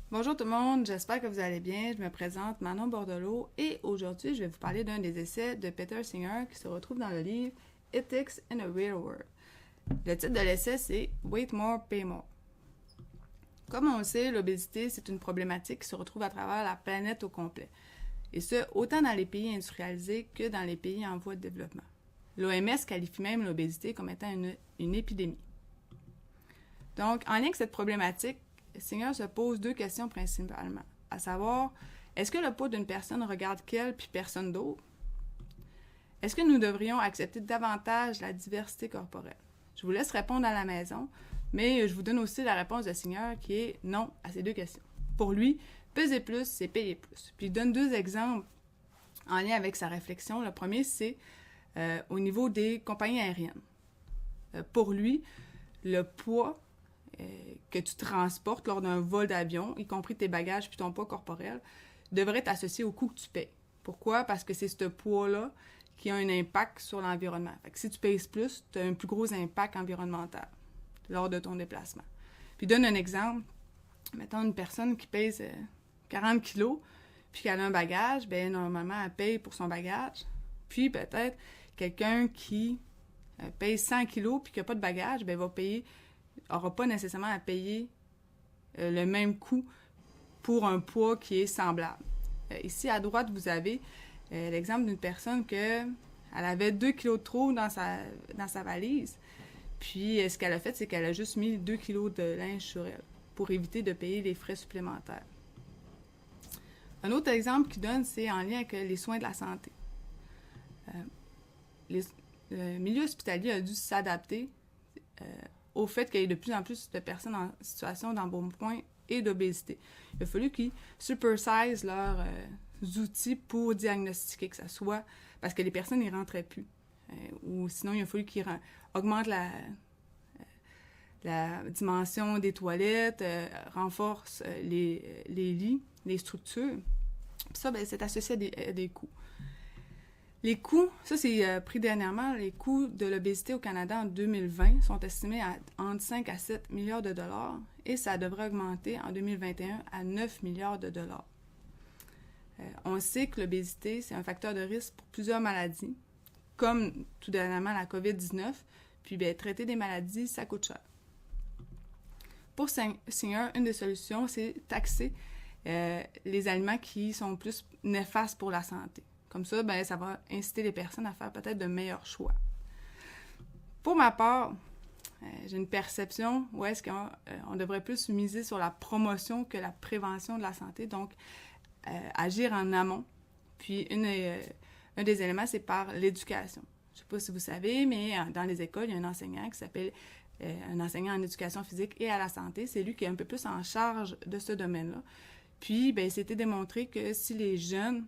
Bonjour tout le monde, j'espère que vous allez bien. Je me présente Manon Bordelot et aujourd'hui je vais vous parler d'un des essais de Peter Singer qui se retrouve dans le livre Ethics in a Real World. Le titre de l'essai c'est Wait More, Pay More. Comme on le sait, l'obésité c'est une problématique qui se retrouve à travers la planète au complet. Et ce, autant dans les pays industrialisés que dans les pays en voie de développement. L'OMS qualifie même l'obésité comme étant une épidémie. Donc, en lien avec cette problématique, Singer se pose deux questions principalement, à savoir, est-ce que le poids d'une personne regarde qu'elle puis personne d'autre? Est-ce que nous devrions accepter davantage la diversité corporelle? Je vous laisse répondre à la maison, mais je vous donne aussi la réponse de Singer qui est non à ces deux questions. Pour lui, peser plus, c'est payer plus. Puis il donne deux exemples en lien avec sa réflexion. Le premier, c'est au niveau des compagnies aériennes. Pour lui, le poids que tu transportes lors d'un vol d'avion, y compris tes bagages puis ton poids corporel, devrait être associé au coût que tu payes. Pourquoi? Parce que c'est ce poids-là qui a un impact sur l'environnement. Fait que si tu pèses plus, tu as un plus gros impact environnemental lors de ton déplacement. Puis donne un exemple. Mettons une personne qui pèse 40 kilos puis qui a un bagage, bien normalement, elle paye pour son bagage. Puis peut-être quelqu'un qui pèse 100 kilos puis qui n'a pas de bagage, bien va payer n'aura pas nécessairement à payer le même coût pour un poids qui est semblable. Ici, à droite, vous avez l'exemple d'une personne elle avait 2 kilos de trop dans sa valise. Puis, ce qu'elle a fait, c'est qu'elle a juste mis 2 kilos de linge sur elle pour éviter de payer les frais supplémentaires. Un autre exemple qu'il donne, c'est en lien avec les soins de la santé. Le milieu hospitalier a dû s'adapter au fait qu'il y ait de plus en plus de personnes en situation d'embonpoint et d'obésité. Il a fallu qu'ils supersisent leurs outils pour diagnostiquer, que ça soit parce que les personnes n'y rentraient plus. Ou sinon, il a fallu qu'ils augmentent la dimension des toilettes, renforcent les lits, les structures. Puis ça, ben, c'est associé à des coûts. Les coûts, ça c'est pris dernièrement, les coûts de l'obésité au Canada en 2020 sont estimés à entre 5 à 7 milliards de dollars et ça devrait augmenter en 2021 à 9 milliards de dollars. On sait que l'obésité, c'est un facteur de risque pour plusieurs maladies, comme tout dernièrement la COVID-19, puis bien, traiter des maladies, ça coûte cher. Pour Singer, une des solutions, c'est taxer les aliments qui sont plus néfastes pour la santé. Comme ça, ben, ça va inciter les personnes à faire peut-être de meilleurs choix. Pour ma part, j'ai une perception où est-ce qu'on devrait plus miser sur la promotion que la prévention de la santé, donc agir en amont. Puis un des éléments, c'est par l'éducation. Je ne sais pas si vous savez, mais dans les écoles, il y a un enseignant qui s'appelle un enseignant en éducation physique et à la santé. C'est lui qui est un peu plus en charge de ce domaine-là. Puis, ben, c'était démontré que si les jeunes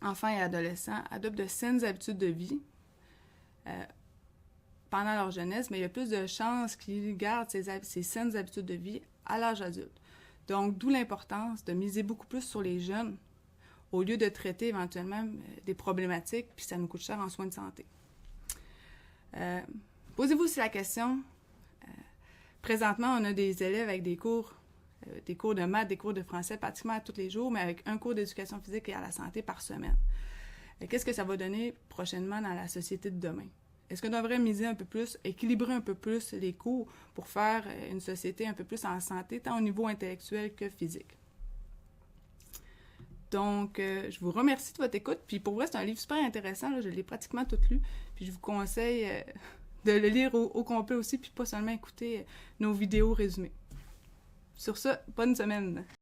enfants et adolescents adoptent de saines habitudes de vie pendant leur jeunesse, mais il y a plus de chances qu'ils gardent ces saines habitudes de vie à l'âge adulte. Donc, d'où l'importance de miser beaucoup plus sur les jeunes au lieu de traiter éventuellement des problématiques, puis ça nous coûte cher en soins de santé. Posez-vous aussi la question, présentement, on a des élèves avec des cours de maths, des cours de français pratiquement à tous les jours, mais avec un cours d'éducation physique et à la santé par semaine. Qu'est-ce que ça va donner prochainement dans la société de demain? Est-ce qu'on devrait miser un peu plus, équilibrer un peu plus les cours pour faire une société un peu plus en santé, tant au niveau intellectuel que physique? Donc, je vous remercie de votre écoute. Puis pour vrai, c'est un livre super intéressant. Là, je l'ai pratiquement tout lu. Puis je vous conseille de le lire au complet aussi, puis pas seulement écouter nos vidéos résumées. Sur ce, bonne semaine!